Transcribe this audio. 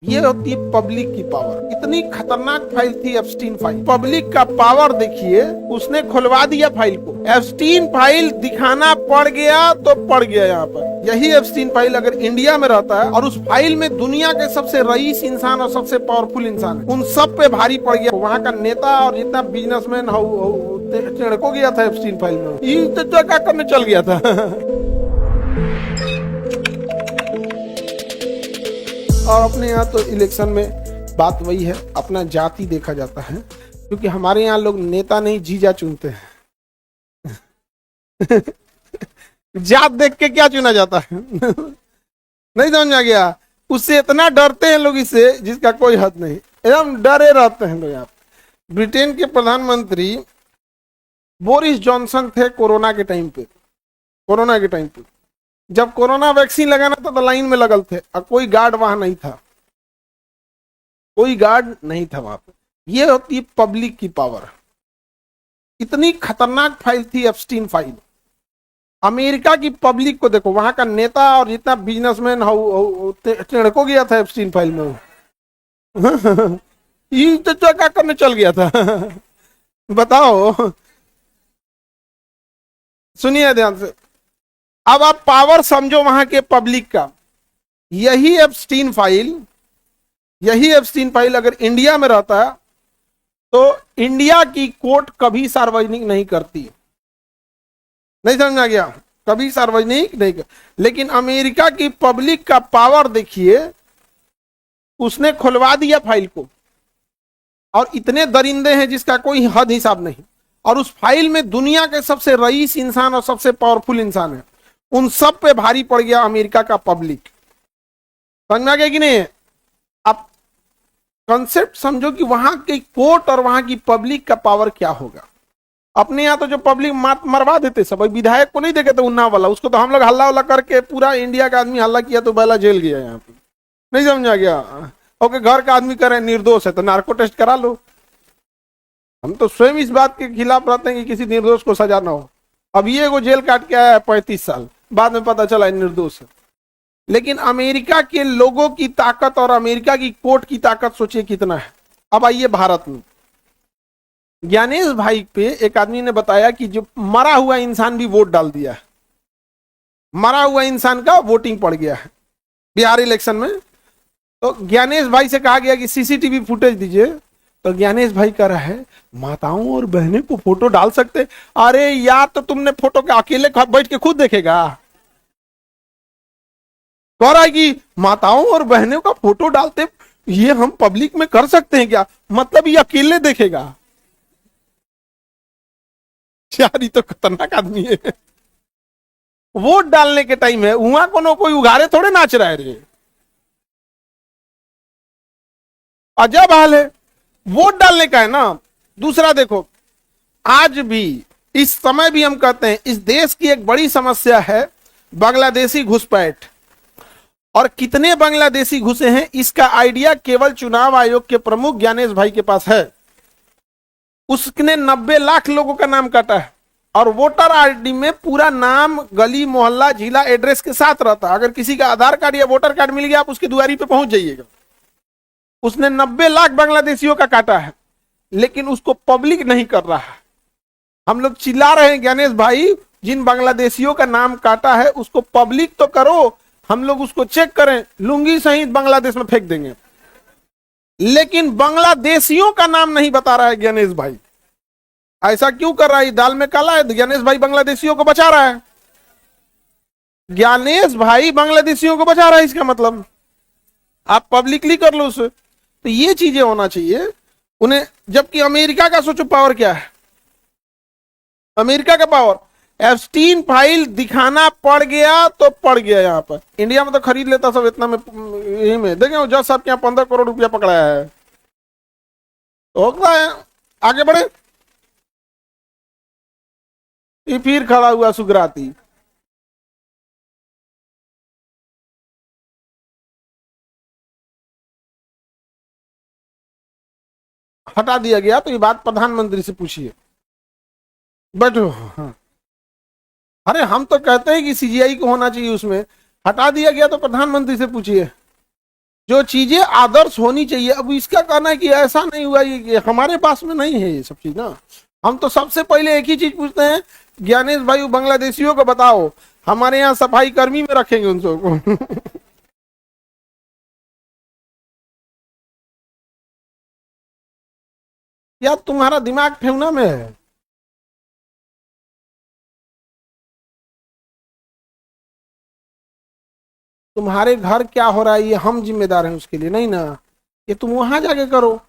ये होती है पब्लिक की पावर। इतनी खतरनाक फाइल थी एप्स्टीन फाइल। पब्लिक का पावर देखिए, उसने खुलवा दिया फाइल को। एप्स्टीन फाइल दिखाना पड़ गया तो पड़ गया। यहाँ पर यही एप्स्टीन फाइल अगर इंडिया में रहता है और उस फाइल में दुनिया के सबसे रईस इंसान और सबसे पावरफुल इंसान है, उन सब पे भारी पड़ गया। वहाँ का नेता और जितना बिजनेसमैन को गया था एप्स्टीन फाइल में, ये तो क्या करने चल गया था। और अपने यहाँ तो इलेक्शन में बात वही है, अपना जाति देखा जाता है, क्योंकि हमारे यहाँ लोग नेता नहीं जीजा चुनते हैं। जात देख के क्या चुना जाता है। नहीं समझ में आ गया। उससे इतना डरते हैं लोग इससे जिसका कोई हद नहीं, एकदम डरे रहते हैं लोग। यहाँ ब्रिटेन के प्रधानमंत्री बोरिस जॉनसन थे कोरोना के टाइम पे। जब कोरोना वैक्सीन लगाना था तो लाइन में लगल थे और कोई गार्ड वहां नहीं था, वहां पे। ये होती है पब्लिक की पावर। इतनी खतरनाक फाइल थी एप्स्टीन फाइल। अमेरिका की पब्लिक को देखो, वहां का नेता और जितना बिजनेसमैन को गया था एप्स्टीन फाइल में। ये तो क्या करने चल गया था। बताओ, सुनिए ध्यान से। अब आप पावर समझो वहां के पब्लिक का। यही एप्स्टीन फाइल अगर इंडिया में रहता है तो इंडिया की कोर्ट कभी सार्वजनिक नहीं करती। नहीं समझ आ गया? कभी सार्वजनिक नहीं कर। लेकिन अमेरिका की पब्लिक का पावर देखिए, उसने खुलवा दिया फाइल को। और इतने दरिंदे हैं जिसका कोई हद हिसाब नहीं। और उस फाइल में दुनिया के सबसे रईस इंसान और सबसे पावरफुल इंसान है, उन सब पे भारी पड़ गया अमेरिका का पब्लिक। समझ में आ गया कि नहीं? आप कॉन्सेप्ट समझो कि वहां की कोर्ट और वहां की पब्लिक का पावर क्या होगा। अपने यहाँ तो जो पब्लिक मरवा देते सब, विधायक को नहीं देखे थे उन्नाव वाला, उसको तो हम लोग हल्ला उल्ला करके पूरा इंडिया का आदमी हल्ला किया तो बेला जेल गया। यहाँ पे नहीं समझ आ गया। ओके, घर का आदमी करे निर्दोष है तो नार्को टेस्ट करा लो। हम तो स्वयं इस बात के खिलाफ रहते हैं कि किसी निर्दोष को सजा ना हो। अब ये को जेल काट के आया है 35 साल, बाद में पता चला निर्दोष है। लेकिन अमेरिका के लोगों की ताकत और अमेरिका की कोर्ट की ताकत सोचिए कितना है। अब आइए भारत में। ज्ञानेश भाई पे एक आदमी ने बताया कि जो मरा हुआ इंसान भी वोट डाल दिया है, मरा हुआ इंसान का वोटिंग पड़ गया है बिहार इलेक्शन में। तो ज्ञानेश भाई से कहा गया कि सीसीटीवी फुटेज दीजिए। तो ज्ञानेश भाई कह रहा है माताओं और बहनें को फोटो डाल सकते। अरे यार, तो तुमने फोटो के अकेले बैठ के खुद देखेगा? कह रहा है कि माताओं और बहनों का फोटो डालते ये हम पब्लिक में कर सकते हैं क्या? मतलब ये अकेले देखेगा? यार, ये तो खतरनाक आदमी है। वोट डालने के टाइम है, वहां कोनो कोई उघारे थोड़े नाच रहा है रे। अजब हाल है। वोट डालने का है ना। दूसरा देखो, आज भी इस समय भी हम कहते हैं इस देश की एक बड़ी समस्या है बांग्लादेशी घुसपैठ। और कितने बांग्लादेशी घुसे हैं इसका आइडिया केवल चुनाव आयोग के प्रमुख ज्ञानेश भाई के पास है। उसने 90 लाख लोगों का नाम काटा है और वोटर आईडी में पूरा नाम, गली, मोहल्ला, जिला, एड्रेस के साथ रहता है। अगर किसी का आधार कार्ड या वोटर कार्ड मिल गया, आप उसकी दुआरी पे पहुंच जाइएगा। उसने 90 लाख बांग्लादेशियों का काटा है, लेकिन उसको पब्लिक नहीं कर रहा है। हम लोग चिल्ला रहे हैं ज्ञानेश भाई, जिन बांग्लादेशियों का नाम काटा है उसको पब्लिक तो करो, हम लोग उसको चेक करें, लुंगी सहित बांग्लादेश में फेंक देंगे। लेकिन बांग्लादेशियों का नाम नहीं बता रहा है ज्ञानेश भाई। ऐसा क्यों कर रहा है? दाल में काला है। ज्ञानेश भाई बांग्लादेशियों को बचा रहा है। ज्ञानेश भाई बांग्लादेशियों को बचा रहा है, इसका मतलब आप पब्लिकली कर लो उसे। तो ये चीजें होना चाहिए उन्हें। जबकि अमेरिका का सोचो पावर क्या है। अमेरिका का पावर, एप्स्टीन फाइल दिखाना पड़ गया तो पड़ गया। यहाँ पर इंडिया में तो खरीद लेता सब इतना में, यही में देखें जज साहब के यहाँ 15 करोड़ रुपया पकड़ाया है। तो होता है आगे बढ़े। ये फिर खड़ा हुआ सुगराती। हटा दिया गया तो ये बात प्रधानमंत्री से पूछिए। बैठो। हाँ, अरे हम तो कहते हैं कि सीजीआई को होना चाहिए, उसमें हटा दिया गया तो प्रधानमंत्री से पूछिए। जो चीजें आदर्श होनी चाहिए, अब इसका कहना है कि ऐसा नहीं हुआ, ये हमारे पास में नहीं है ये सब चीज ना। हम तो सबसे पहले एक ही चीज पूछते हैं, ज्ञानेश भाई बांग्लादेशियों को बताओ, हमारे यहाँ सफाई कर्मी में रखेंगे उन सबको। या तुम्हारा दिमाग ठेवना में है? तुम्हारे घर क्या हो रहा है ये हम जिम्मेदार हैं उसके लिए, नहीं ना, ये तुम वहां जाके करो।